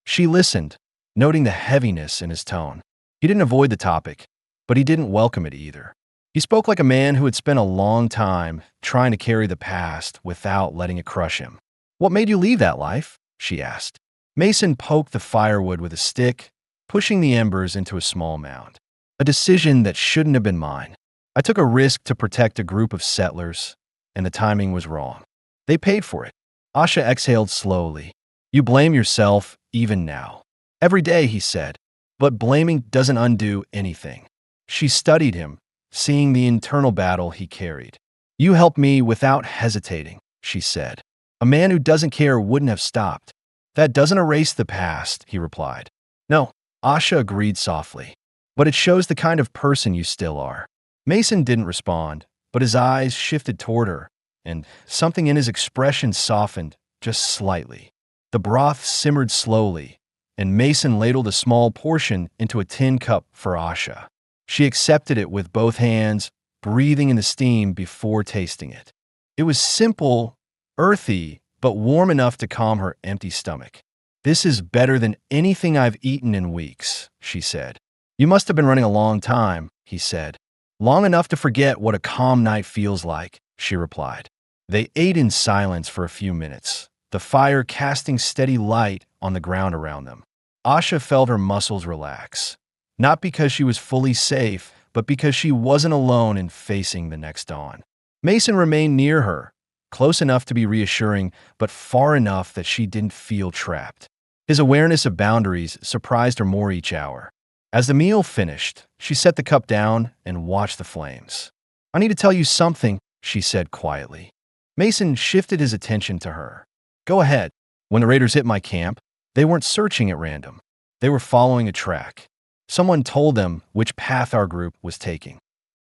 She listened, noting the heaviness in his tone. He didn't avoid the topic, but he didn't welcome it either. He spoke like a man who had spent a long time trying to carry the past without letting it crush him. "What made you leave that life?" she asked. Mason poked the firewood with a stick, pushing the embers into a small mound. "A decision that shouldn't have been mine. I took a risk to protect a group of settlers, and the timing was wrong. They paid for it." Asha exhaled slowly. "You blame yourself even now." "Every day," he said, "but blaming doesn't undo anything." She studied him, seeing the internal battle he carried. "You helped me without hesitating," she said. "A man who doesn't care wouldn't have stopped." "That doesn't erase the past," he replied. "No," Asha agreed softly, "but it shows the kind of person you still are." Mason didn't respond, but his eyes shifted toward her, and something in his expression softened just slightly. The broth simmered slowly, and Mason ladled a small portion into a tin cup for Asha. She accepted it with both hands, breathing in the steam before tasting it. It was simple, earthy, but warm enough to calm her empty stomach. "This is better than anything I've eaten in weeks," she said. "You must have been running a long time," he said. "Long enough to forget what a calm night feels like," she replied. They ate in silence for a few minutes, the fire casting steady light on the ground around them. Asha felt her muscles relax, not because she was fully safe, but because she wasn't alone in facing the next dawn. Mason remained near her, close enough to be reassuring, but far enough that she didn't feel trapped. His awareness of boundaries surprised her more each hour. As the meal finished, she set the cup down and watched the flames. "I need to tell you something," she said quietly. Mason shifted his attention to her. "Go ahead." "When the raiders hit my camp, they weren't searching at random. They were following a track. Someone told them which path our group was taking."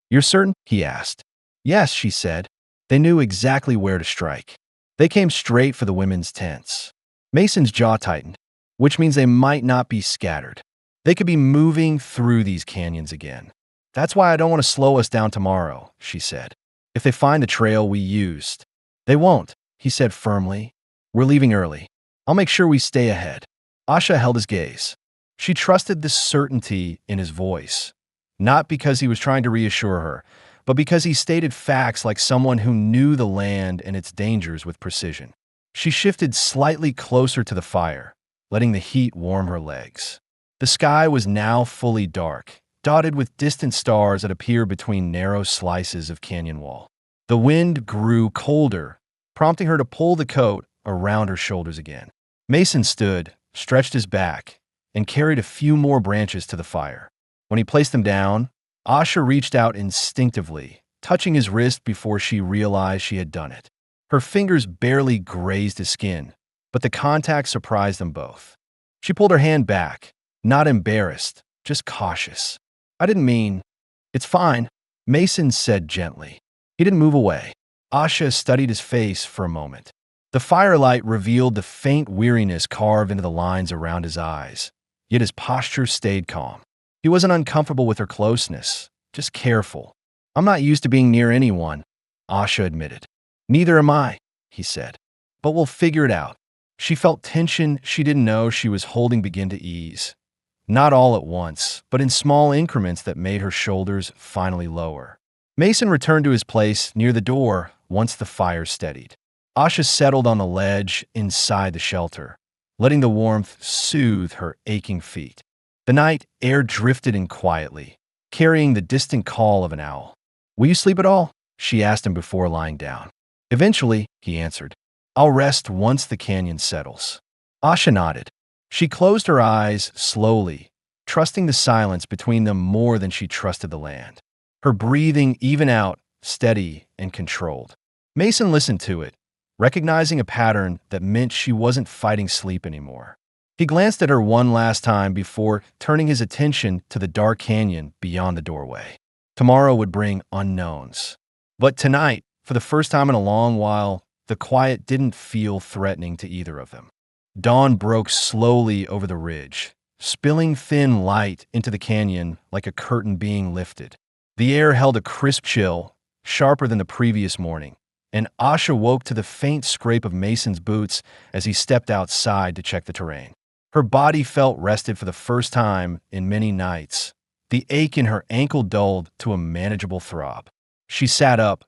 "You're certain?" he asked. "Yes," she said. "They knew exactly where to strike. They came straight for the women's tents." Mason's jaw tightened, which means they might not be scattered. They could be moving through these canyons again. "That's why I don't want to slow us down tomorrow," she said. "If they find the trail we used." "They won't," he said firmly. "We're leaving early. I'll make sure we stay ahead." Asha held his gaze. She trusted the certainty in his voice, not because he was trying to reassure her, but because he stated facts like someone who knew the land and its dangers with precision. She shifted slightly closer to the fire, letting the heat warm her legs. The sky was now fully dark, dotted with distant stars that appeared between narrow slices of canyon wall. The wind grew colder, prompting her to pull the coat around her shoulders again. Mason stood, stretched his back, and carried a few more branches to the fire. When he placed them down, Asha reached out instinctively, touching his wrist before she realized she had done it. Her fingers barely grazed his skin, but the contact surprised them both. She pulled her hand back, not embarrassed, just cautious. "I didn't mean—" "It's fine," Mason said gently. He didn't move away. Asha studied his face for a moment. The firelight revealed the faint weariness carved into the lines around his eyes, yet his posture stayed calm. He wasn't uncomfortable with her closeness, just careful. "I'm not used to being near anyone," Asha admitted. "Neither am I," he said. "But we'll figure it out." She felt tension she didn't know she was holding begin to ease. Not all at once, but in small increments that made her shoulders finally lower. Mason returned to his place near the door once the fire steadied. Asha settled on the ledge inside the shelter, letting the warmth soothe her aching feet. The night air drifted in quietly, carrying the distant call of an owl. "Will you sleep at all?" she asked him before lying down. "Eventually," he answered. "I'll rest once the canyon settles." Asha nodded. She closed her eyes slowly, trusting the silence between them more than she trusted the land. Her breathing even out, steady and controlled. Mason listened to it, recognizing a pattern that meant she wasn't fighting sleep anymore. He glanced at her one last time before turning his attention to the dark canyon beyond the doorway. Tomorrow would bring unknowns. But tonight, for the first time in a long while, the quiet didn't feel threatening to either of them. Dawn broke slowly over the ridge, spilling thin light into the canyon like a curtain being lifted. The air held a crisp chill, sharper than the previous morning, and Asha woke to the faint scrape of Mason's boots as he stepped outside to check the terrain. Her body felt rested for the first time in many nights. The ache in her ankle dulled to a manageable throb. She sat up,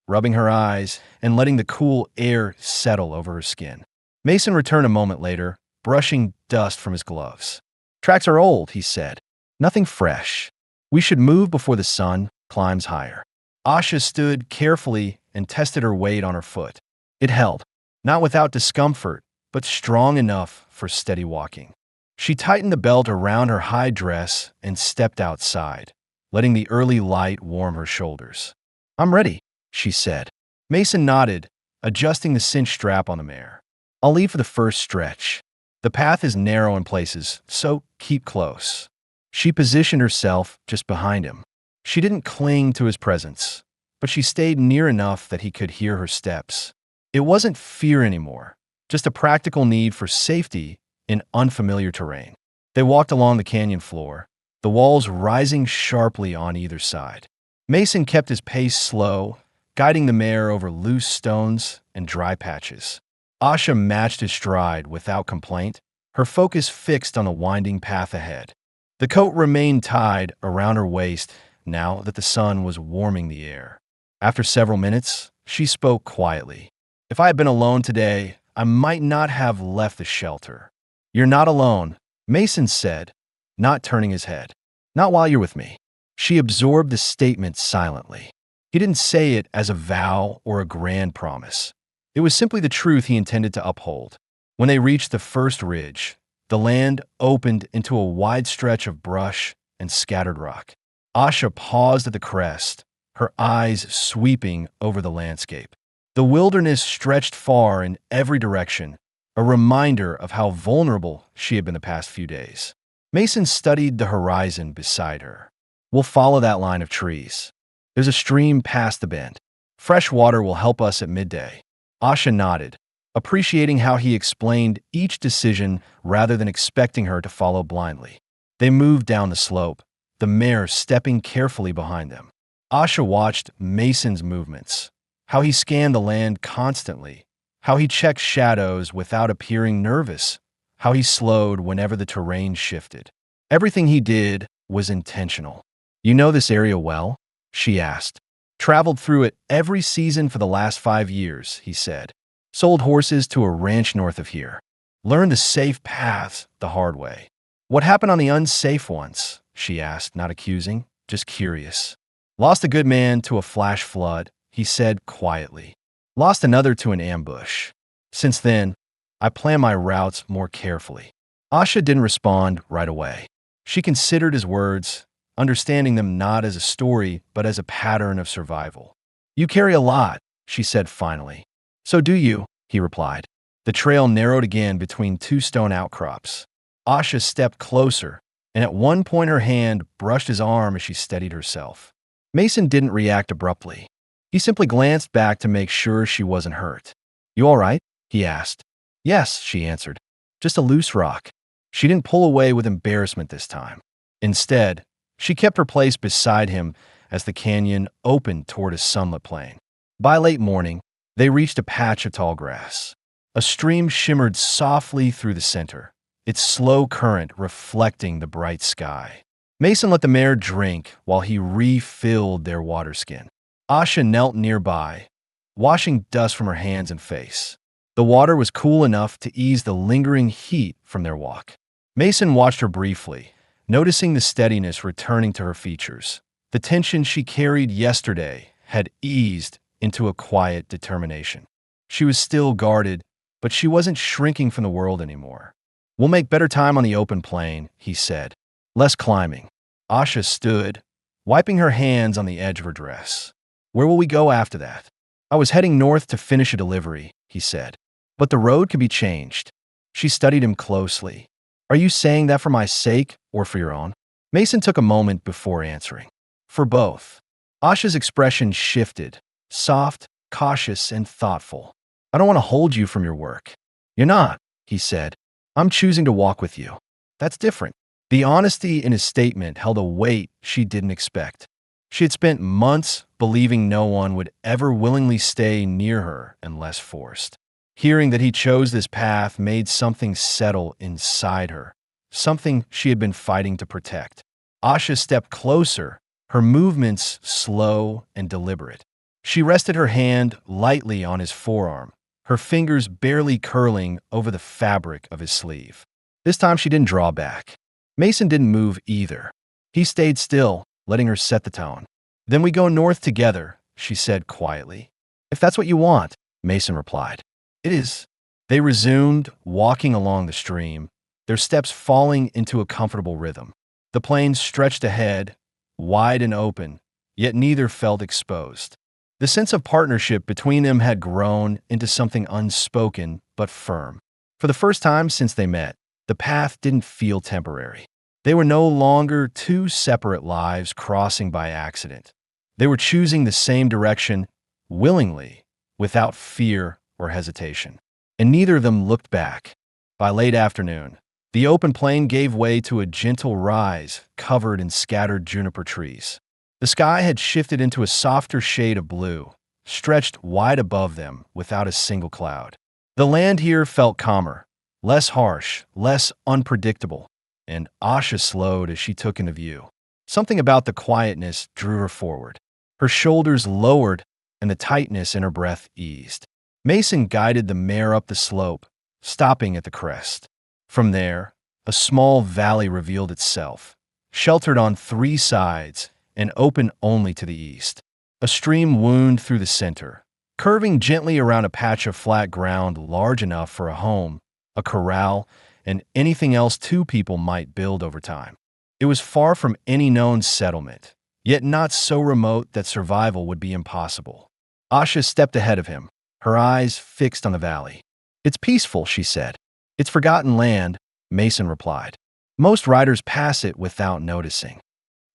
rubbing her eyes and letting the cool air settle over her skin. Mason returned a moment later, brushing dust from his gloves. "Tracks are old," he said. "Nothing fresh. We should move before the sun climbs higher." Asha stood carefully and tested her weight on her foot. It held, not without discomfort, but strong enough for steady walking. She tightened the belt around her high dress and stepped outside, letting the early light warm her shoulders. "I'm ready," she said. Mason nodded, adjusting the cinch strap on the mare. "I'll leave for the first stretch. The path is narrow in places, so keep close." She positioned herself just behind him. She didn't cling to his presence, but she stayed near enough that he could hear her steps. It wasn't fear anymore, just a practical need for safety in unfamiliar terrain. They walked along the canyon floor, the walls rising sharply on either side. Mason kept his pace slow, guiding the mare over loose stones and dry patches. Asha matched his stride without complaint, her focus fixed on the winding path ahead. The coat remained tied around her waist now that the sun was warming the air. After several minutes, she spoke quietly. "If I had been alone today, I might not have left the shelter." "You're not alone," Mason said, not turning his head. "Not while you're with me." She absorbed the statement silently. He didn't say it as a vow or a grand promise. It was simply the truth he intended to uphold. When they reached the first ridge, the land opened into a wide stretch of brush and scattered rock. Asha paused at the crest, her eyes sweeping over the landscape. The wilderness stretched far in every direction, a reminder of how vulnerable she had been the past few days. Mason studied the horizon beside her. "We'll follow that line of trees. There's a stream past the bend. Fresh water will help us at midday." Asha nodded, appreciating how he explained each decision rather than expecting her to follow blindly. They moved down the slope, the mare stepping carefully behind them. Asha watched Mason's movements, how he scanned the land constantly, how he checked shadows without appearing nervous, how he slowed whenever the terrain shifted. Everything he did was intentional. "You know this area well?" she asked. "Traveled through it every season for the last 5 years," he said. "Sold horses to a ranch north of here. Learned the safe paths the hard way." "What happened on the unsafe ones?" she asked, not accusing, just curious. "Lost a good man to a flash flood," he said quietly. "Lost another to an ambush. Since then, I plan my routes more carefully." Asha didn't respond right away. She considered his words, understanding them not as a story, but as a pattern of survival. "You carry a lot," she said finally. "So do you," he replied. The trail narrowed again between 2 stone outcrops. Asha stepped closer, and at one point her hand brushed his arm as she steadied herself. Mason didn't react abruptly. He simply glanced back to make sure she wasn't hurt. "You all right?" he asked. Yes, she answered. Just a loose rock. She didn't pull away with embarrassment this time. Instead, she kept her place beside him as the canyon opened toward a sunlit plain. By late morning, they reached a patch of tall grass. A stream shimmered softly through the center, its slow current reflecting the bright sky. Mason let the mare drink while he refilled their water skin. Asha knelt nearby, washing dust from her hands and face. The water was cool enough to ease the lingering heat from their walk. Mason watched her briefly, noticing the steadiness returning to her features. The tension she carried yesterday had eased into a quiet determination. She was still guarded, but she wasn't shrinking from the world anymore. We'll make better time on the open plain, he said. Less climbing. Asha stood, wiping her hands on the edge of her dress. Where will we go after that? I was heading north to finish a delivery, he said. But the road could be changed. She studied him closely. Are you saying that for my sake or for your own? Mason took a moment before answering. For both. Asha's expression shifted, soft, cautious, and thoughtful. I don't want to hold you from your work. You're not, he said. I'm choosing to walk with you. That's different. The honesty in his statement held a weight she didn't expect. She had spent months believing no one would ever willingly stay near her unless forced. Hearing that he chose this path made something settle inside her, something she had been fighting to protect. Asha stepped closer, her movements slow and deliberate. She rested her hand lightly on his forearm, her fingers barely curling over the fabric of his sleeve. This time she didn't draw back. Mason didn't move either. He stayed still, letting her set the tone. Then we go north together, she said quietly. If that's what you want, Mason replied. It is. They resumed, walking along the stream, their steps falling into a comfortable rhythm. The plain stretched ahead, wide and open, yet neither felt exposed. The sense of partnership between them had grown into something unspoken but firm. For the first time since they met, the path didn't feel temporary. They were no longer two separate lives crossing by accident. They were choosing the same direction, willingly, without fear or hesitation. And neither of them looked back. By late afternoon, the open plain gave way to a gentle rise covered in scattered juniper trees. The sky had shifted into a softer shade of blue, stretched wide above them without a single cloud. The land here felt calmer, less harsh, less unpredictable, and Asha slowed as she took in the view. Something about the quietness drew her forward. Her shoulders lowered and the tightness in her breath eased. Mason guided the mare up the slope, stopping at the crest. From there, a small valley revealed itself, sheltered on three sides and open only to the east. A stream wound through the center, curving gently around a patch of flat ground large enough for a home, a corral, and anything else two people might build over time. It was far from any known settlement, yet not so remote that survival would be impossible. Asha stepped ahead of him, her eyes fixed on the valley. It's peaceful, she said. It's forgotten land, Mason replied. Most riders pass it without noticing.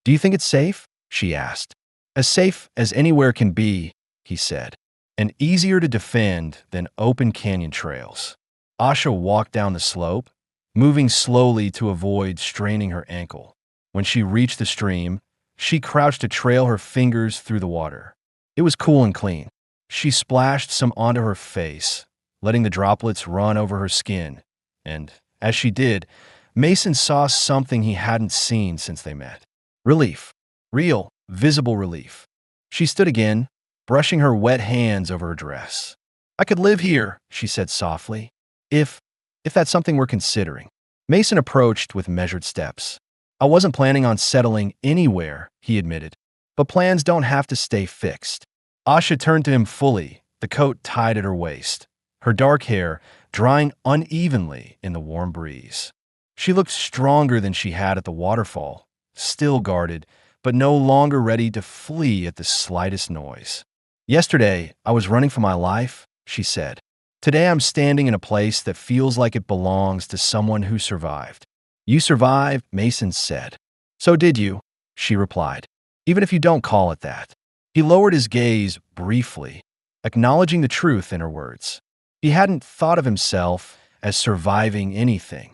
Do you think it's safe? She asked. As safe as anywhere can be, he said, and easier to defend than open canyon trails. Asha walked down the slope, moving slowly to avoid straining her ankle. When she reached the stream, she crouched to trail her fingers through the water. It was cool and clean. She splashed some onto her face, letting the droplets run over her skin, and, as she did, Mason saw something he hadn't seen since they met. Relief. Real, visible relief. She stood again, brushing her wet hands over her dress. I could live here, she said softly, if that's something we're considering. Mason approached with measured steps. I wasn't planning on settling anywhere, he admitted, but plans don't have to stay fixed. Asha turned to him fully, the coat tied at her waist, her dark hair drying unevenly in the warm breeze. She looked stronger than she had at the waterfall, still guarded, but no longer ready to flee at the slightest noise. Yesterday, I was running for my life, she said. Today I'm standing in a place that feels like it belongs to someone who survived. You survived, Mason said. So did you, she replied, even if you don't call it that. He lowered his gaze briefly, acknowledging the truth in her words. He hadn't thought of himself as surviving anything,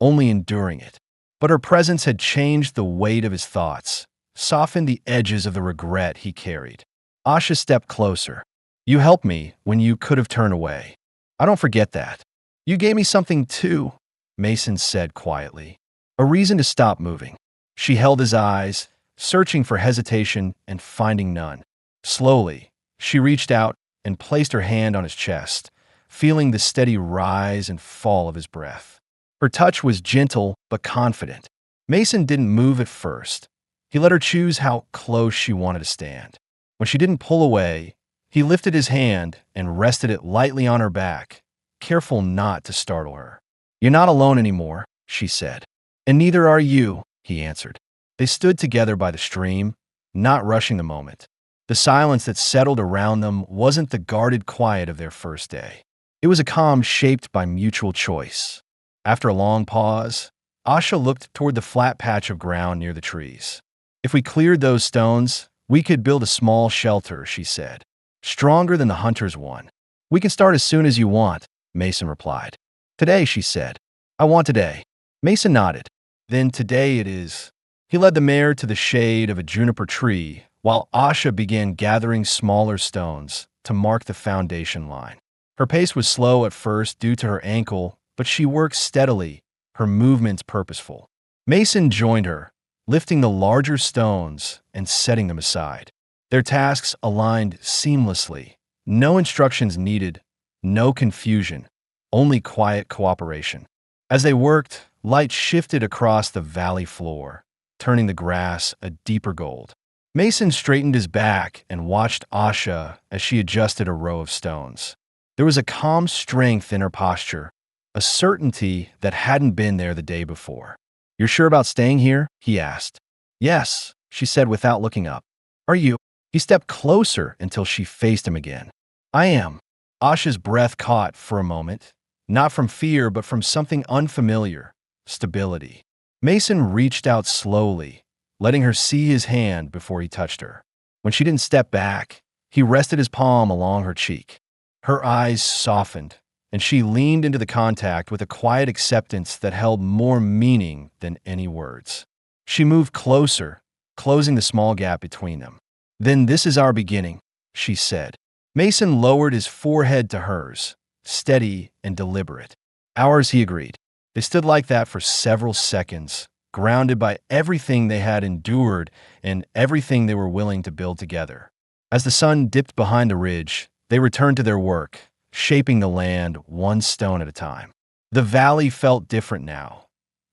only enduring it. But her presence had changed the weight of his thoughts, softened the edges of the regret he carried. Asha stepped closer. You helped me when you could have turned away. I don't forget that. You gave me something too, Mason said quietly. A reason to stop moving. She held his eyes, searching for hesitation and finding none. Slowly, she reached out and placed her hand on his chest, feeling the steady rise and fall of his breath. Her touch was gentle but confident. Mason didn't move at first. He let her choose how close she wanted to stand. When she didn't pull away, he lifted his hand and rested it lightly on her back, careful not to startle her. You're not alone anymore, she said. And neither are you, he answered. They stood together by the stream, not rushing the moment. The silence that settled around them wasn't the guarded quiet of their first day. It was a calm shaped by mutual choice. After a long pause, Asha looked toward the flat patch of ground near the trees. If we cleared those stones, we could build a small shelter, she said. Stronger than the hunter's one. We can start as soon as you want, Mason replied. Today, she said. I want today. Mason nodded. Then today it is. He led the mare to the shade of a juniper tree, while Asha began gathering smaller stones to mark the foundation line. Her pace was slow at first due to her ankle, but she worked steadily, her movements purposeful. Mason joined her, lifting the larger stones and setting them aside. Their tasks aligned seamlessly. No instructions needed, no confusion, only quiet cooperation. As they worked, light shifted across the valley floor, turning the grass a deeper gold. Mason straightened his back and watched Asha as she adjusted a row of stones. There was a calm strength in her posture, a certainty that hadn't been there the day before. You're sure about staying here? He asked. Yes, she said without looking up. Are you? He stepped closer until she faced him again. I am. Asha's breath caught for a moment, not from fear but from something unfamiliar, stability. Mason reached out slowly, letting her see his hand before he touched her. When she didn't step back, he rested his palm along her cheek. Her eyes softened, and she leaned into the contact with a quiet acceptance that held more meaning than any words. She moved closer, closing the small gap between them. Then this is our beginning, she said. Mason lowered his forehead to hers, steady and deliberate. Ours, he agreed. They stood like that for several seconds, grounded by everything they had endured and everything they were willing to build together. As the sun dipped behind the ridge, they returned to their work, shaping the land one stone at a time. The valley felt different now.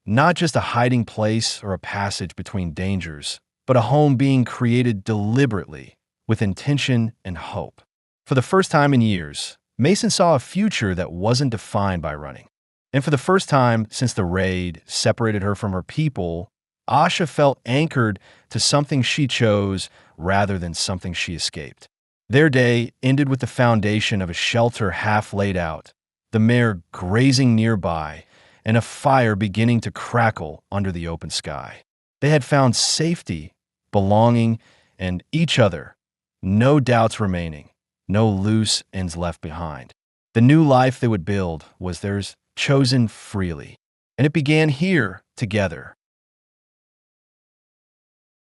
Not just a hiding place or a passage between dangers, but a home being created deliberately, with intention and hope. For the first time in years, Mason saw a future that wasn't defined by running. And for the first time since the raid separated her from her people, Asha felt anchored to something she chose rather than something she escaped. Their day ended with the foundation of a shelter half laid out, the mare grazing nearby, and a fire beginning to crackle under the open sky. They had found safety, belonging, and each other, no doubts remaining, no loose ends left behind. The new life they would build was theirs, chosen freely. And it began here, together,